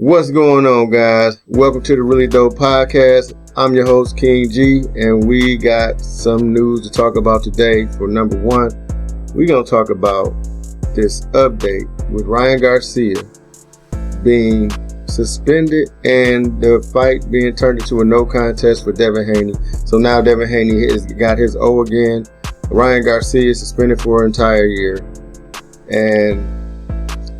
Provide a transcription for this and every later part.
What's going on, guys? Welcome to the Really Dope Podcast. I'm your host, King G, and we got some news to talk about today. For number one, we're going to talk about this update with Ryan Garcia being suspended and the fight being turned into a no contest for Devin Haney. So now Devin Haney has got his O again. Ryan Garcia is suspended for an entire year. And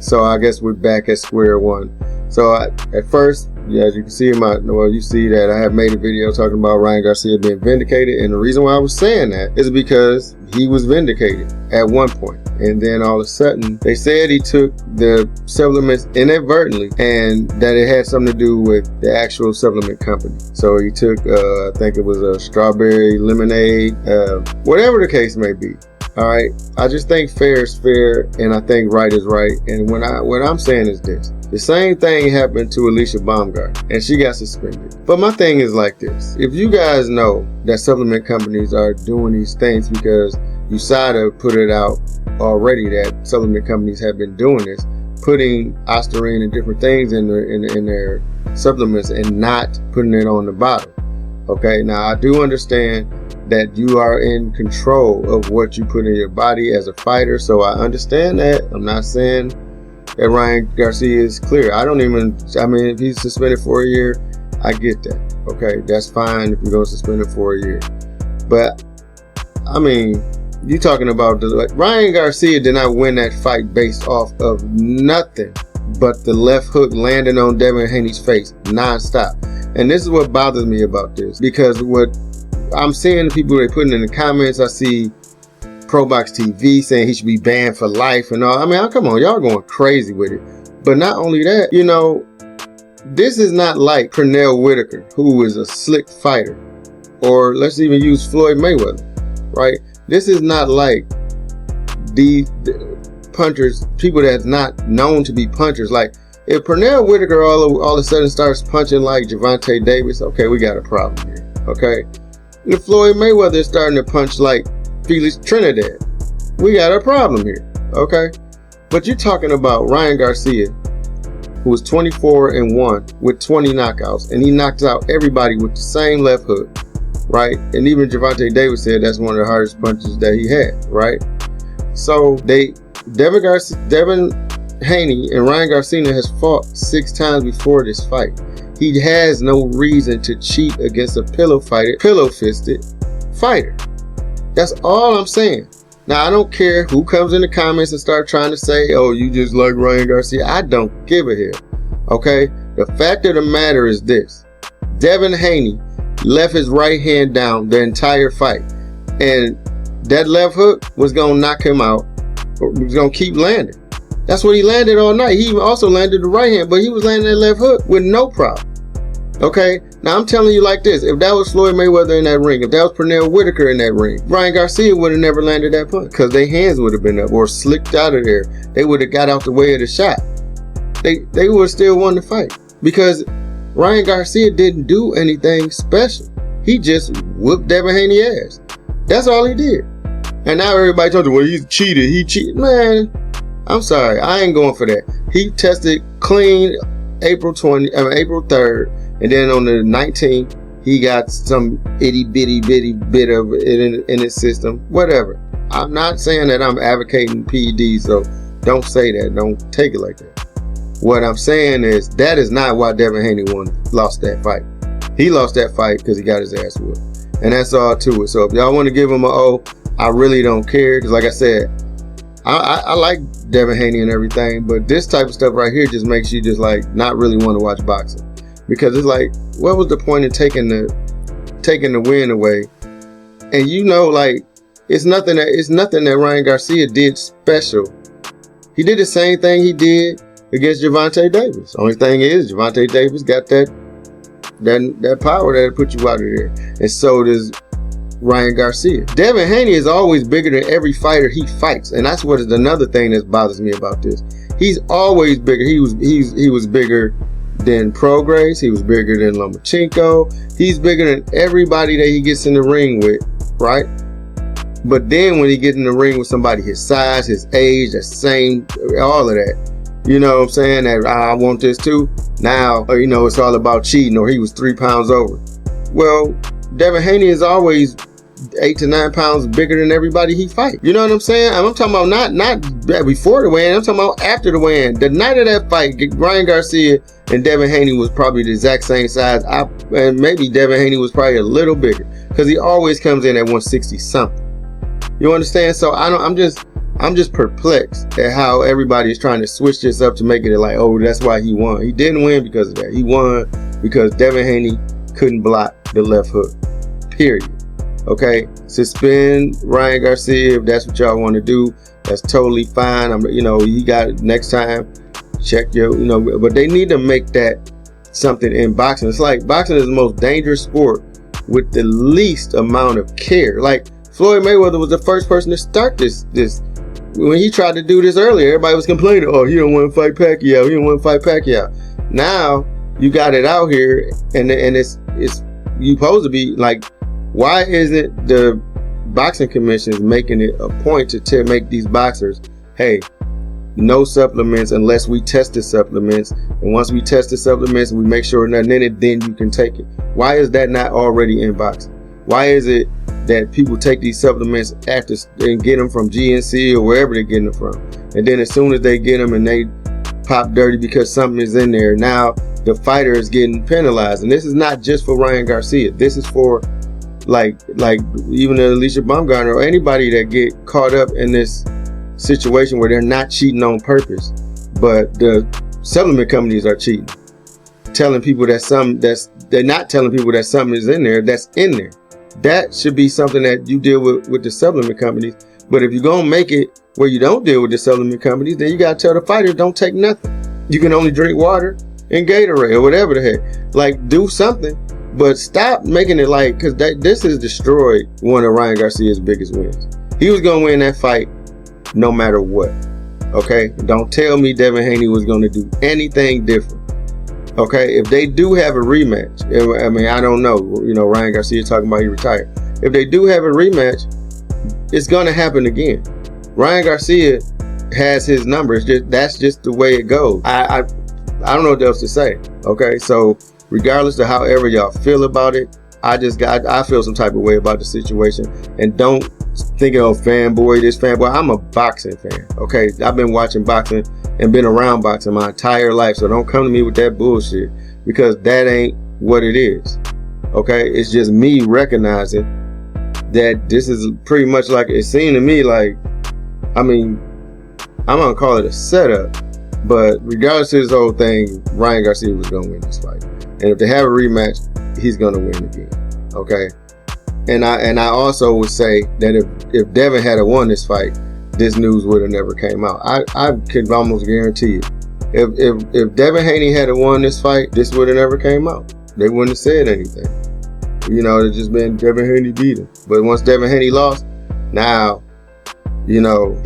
so I guess we're back at square one. So at first, as you can see you see that I have made a video talking about Ryan Garcia being vindicated. And the reason why I was saying that is because he was vindicated at one point. And then all of a sudden, they said he took the supplements inadvertently and that it had something to do with the actual supplement company. So he took, I think it was a strawberry lemonade, whatever the case may be. All right. I just think fair is fair and I think right is right. And what I'm saying is this. The same thing happened to Alicia Baumgart and she got suspended. But my thing is like this. If you guys know that supplement companies are doing these things because USADA put it out already that supplement companies have been doing this, putting ostarine and different things in their supplements and not putting it on the bottle. Okay. Now I do understand that you are in control of what you put in your body as a fighter. So I understand that. I'm not saying that Ryan Garcia is clear. If he's suspended for a year, I get that. Okay, that's fine if you're going to suspend him for a year. But, you talking about Ryan Garcia did not win that fight based off of nothing but the left hook landing on Devin Haney's face nonstop. And this is what bothers me about this. Because what I'm seeing the people they putting in the comments, I see ProBox TV saying he should be banned for life and all. Come on, y'all going crazy with it. But not only that, this is not like Pernell Whitaker, who is a slick fighter. Or let's even use Floyd Mayweather, right? This is not like the punchers, people that's not known to be punchers. Like, if Pernell Whitaker all of a sudden starts punching like Gervonta Davis, okay, we got a problem here, okay? If Floyd Mayweather is starting to punch like Felix Trinidad, we got a problem here, okay? But you're talking about Ryan Garcia, who was 24-1 with 20 knockouts, and he knocked out everybody with the same left hook, right? And even Gervonta Davis said that's one of the hardest punches that he had, right? So Devin Haney and Ryan Garcia has fought 6 times before this fight. He has no reason to cheat against a pillow-fisted fighter. That's all I'm saying. Now, I don't care who comes in the comments and start trying to say, oh, you just like Ryan Garcia. I don't give a hell. Okay? The fact of the matter is this. Devin Haney left his right hand down the entire fight. And that left hook was going to knock him out. Or was going to keep landing. That's what he landed all night. He also landed the right hand, but he was landing that left hook with no problem. Okay, now I'm telling you like this. If that was Floyd Mayweather in that ring, if that was Pernell Whitaker in that ring, Ryan Garcia would have never landed that punch because their hands would have been up or slicked out of there. They would have got out the way of the shot. They would have still won the fight because Ryan Garcia didn't do anything special. He just whooped Devin Haney's ass. That's all he did. And now everybody told you, well, he cheated. Man, I'm sorry. I ain't going for that. He tested clean April 3rd. And then on the 19th, he got some itty bitty bit of it in his system. Whatever. I'm not saying that I'm advocating PEDs, so don't say that. Don't take it like that. What I'm saying is that is not why Devin Haney lost that fight. He lost that fight because he got his ass whooped. And that's all to it. So if y'all want to give him an O, I really don't care. Because like I said, I like Devin Haney and everything. But this type of stuff right here just makes you just like not really want to watch boxing. Because it's like, what was the point of taking the win away? And it's nothing that Ryan Garcia did special. He did the same thing he did against Gervonta Davis. Only thing is, Gervonta Davis got that power that'll put you out of there. And so does Ryan Garcia. Devin Haney is always bigger than every fighter he fights. And that's what is another thing that bothers me about this. He's always bigger. He was bigger than Prograis. He was bigger than Lomachenko. He's bigger than everybody that he gets in the ring with, right? But then when he gets in the ring with somebody his size, his age, the same, all of that, You know what I'm saying? That I want this too. Now, you know, it's all about cheating, or he was 3 pounds over. Well, Devin Haney is always 8 to 9 pounds bigger than everybody he fight. You know what I'm saying? I'm talking about not before the weigh-in. I'm talking about after the weigh-in. The night of that fight, Ryan Garcia and Devin Haney was probably the exact same size. And maybe Devin Haney was probably a little bigger, because he always comes in at 160 something. You understand? So I'm just perplexed at how everybody is trying to switch this up to make it like, oh, that's why he won. He didn't win because of that. He won because Devin Haney couldn't block the left hook. Period. Okay, suspend Ryan Garcia if that's what y'all want to do. That's totally fine. You know, you got it next time. Check your, you know, but they need to make that something in boxing. It's like boxing is the most dangerous sport with the least amount of care. Like Floyd Mayweather was the first person to start this. When he tried to do this earlier, everybody was complaining, oh, he don't want to fight Pacquiao. He don't want to fight Pacquiao. Now you got it out here, and it's you supposed to be like, why isn't the boxing commission making it a point to make these boxers, hey, no supplements unless we test the supplements, and once we test the supplements and we make sure nothing in it, then you can take it. Why is that not already in boxing? Why is it that people take these supplements after and get them from GNC or wherever they're getting them from, and then as soon as they get them and they pop dirty because something is in there, now the fighter is getting penalized? And this is not just for Ryan Garcia. This is for like even Alicia Baumgartner or anybody that get caught up in this situation where they're not cheating on purpose, but the supplement companies are cheating, telling people that they're not telling people that something is in there that's in there. That should be something that you deal with the supplement companies. But if you're gonna make it where you don't deal with the supplement companies, then you gotta tell the fighters don't take nothing. You can only drink water and Gatorade or whatever the heck. Like, do something. But stop making it like, because this has destroyed one of Ryan Garcia's biggest wins. He was going to win that fight no matter what. Okay? Don't tell me Devin Haney was going to do anything different. Okay? If they do have a rematch, I mean, I don't know. You know, Ryan Garcia talking about he retired. If they do have a rematch, it's going to happen again. Ryan Garcia has his numbers. That's just the way it goes. I don't know what else to say. Okay? So, regardless of however y'all feel about it, I feel some type of way about the situation. And don't think, oh, fanboy, this fanboy. I'm a boxing fan. Okay, I've been watching boxing and been around boxing my entire life. So don't come to me with that bullshit, because that ain't what it is. Okay, it's just me recognizing that this is pretty much like, it seemed to me like, I mean, I'm gonna call it a setup, but regardless of this whole thing, Ryan Garcia was gonna win this fight. And if they have a rematch, he's going to win again. Okay. And I also would say that if Devin had won this fight, this news would have never came out. I could almost guarantee it. If Devin Haney had won this fight, this would have never came out. They wouldn't have said anything. You know, it just been Devin Haney beat him. But once Devin Haney lost, now, you know,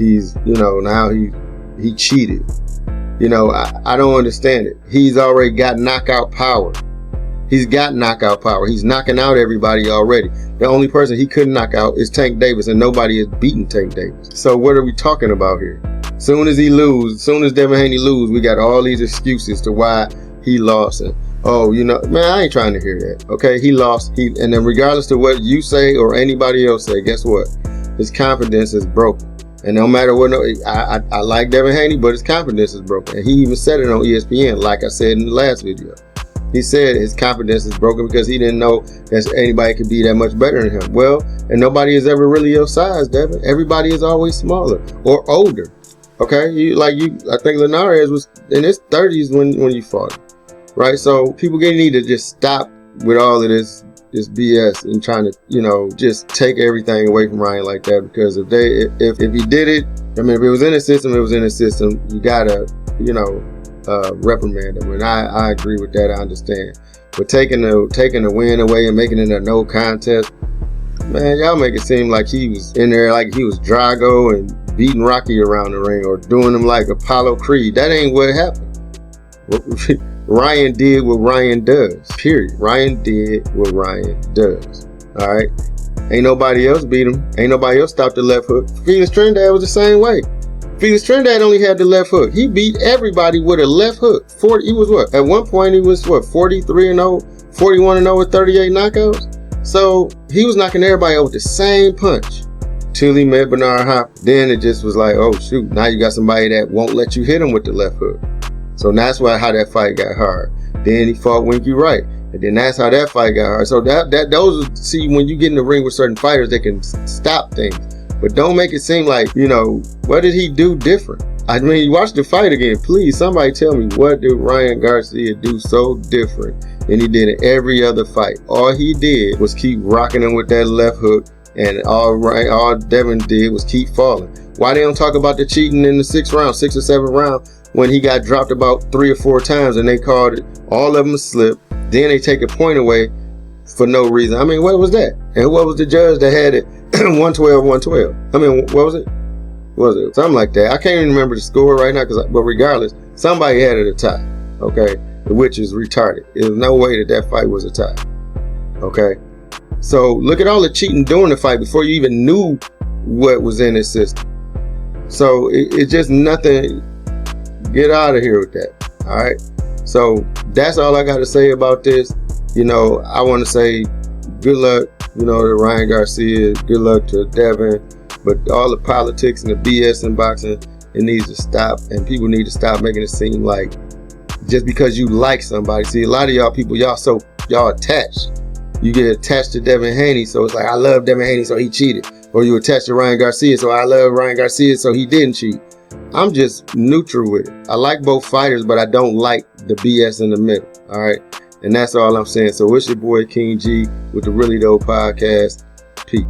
now he cheated. You know, I don't understand it. He's already got knockout power. He's got knockout power. He's knocking out everybody already. The only person he couldn't knock out is Tank Davis, and nobody has beaten Tank Davis. So what are we talking about here? Soon as Devin Haney lose, we got all these excuses to why he lost. And, oh, you know, man, I ain't trying to hear that. Okay, he lost. And then regardless of what you say or anybody else say, guess what? His confidence is broken. And no matter what, I like Devin Haney, but his confidence is broken. And he even said it on ESPN, like I said in the last video. He said his confidence is broken because he didn't know that anybody could be that much better than him. Well, and nobody is ever really your size, Devin. Everybody is always smaller or older. Okay, I think Linares was in his 30s when you fought him, right? So people need to just stop with all of this BS and trying to, you know, just take everything away from Ryan like that. Because if he did it, I mean, if it was in the system, it was in the system. You gotta, you know, reprimand him, and I agree with that. I understand, but taking the win away and making it a no contest, man, y'all make it seem like he was in there like he was Drago and beating Rocky around the ring or doing him like Apollo Creed. That ain't what happened. Ryan did what Ryan does. Period. Ryan did what Ryan does. All right. Ain't nobody else beat him. Ain't nobody else stopped the left hook. Felix Trinidad was the same way. Felix Trinidad only had the left hook. He beat everybody with a left hook. He was what? At one point, he was what? 43-0, 41-0 with 38 knockouts. So he was knocking everybody out with the same punch. Till he met Bernard Hopper. Then it just was like, oh shoot, now you got somebody that won't let you hit him with the left hook. So that's how that fight got hard. Then he fought Winky Wright. And then that's how that fight got hard. So those, see, when you get in the ring with certain fighters, they can stop things. But don't make it seem like, what did he do different? I mean, you watch the fight again. Please, somebody tell me, what did Ryan Garcia do so different than he did in every other fight? All he did was keep rocking him with that left hook. And all Devin did was keep falling. Why they don't talk about the cheating in the 6th round, 6th or 7th round, when he got dropped about 3 or 4 times and they called it all of them a slip. Then they take a point away for no reason. I mean, what was that? And what was the judge that had it 112-112? I mean, what was it? Was it something like that? I can't even remember the score right now, but regardless, somebody had it a tie, okay? Which is retarded. There's no way that fight was a tie, okay? So look at all the cheating during the fight before you even knew what was in his system. So it's just nothing. Get out of here with that. All right. So that's all I got to say about this. I want to say good luck, to Ryan Garcia. Good luck to Devin. But all the politics and the BS in boxing, it needs to stop. And people need to stop making it seem like just because you like somebody. See, a lot of y'all people, y'all attached. You get attached to Devin Haney, so it's like, I love Devin Haney, so he cheated. Or you attach to Ryan Garcia, so I love Ryan Garcia, so he didn't cheat. I'm just neutral with it. I like both fighters, but I don't like the BS in the middle. All right. And that's all I'm saying. So it's your boy King G with the Really Dope Podcast. Peace.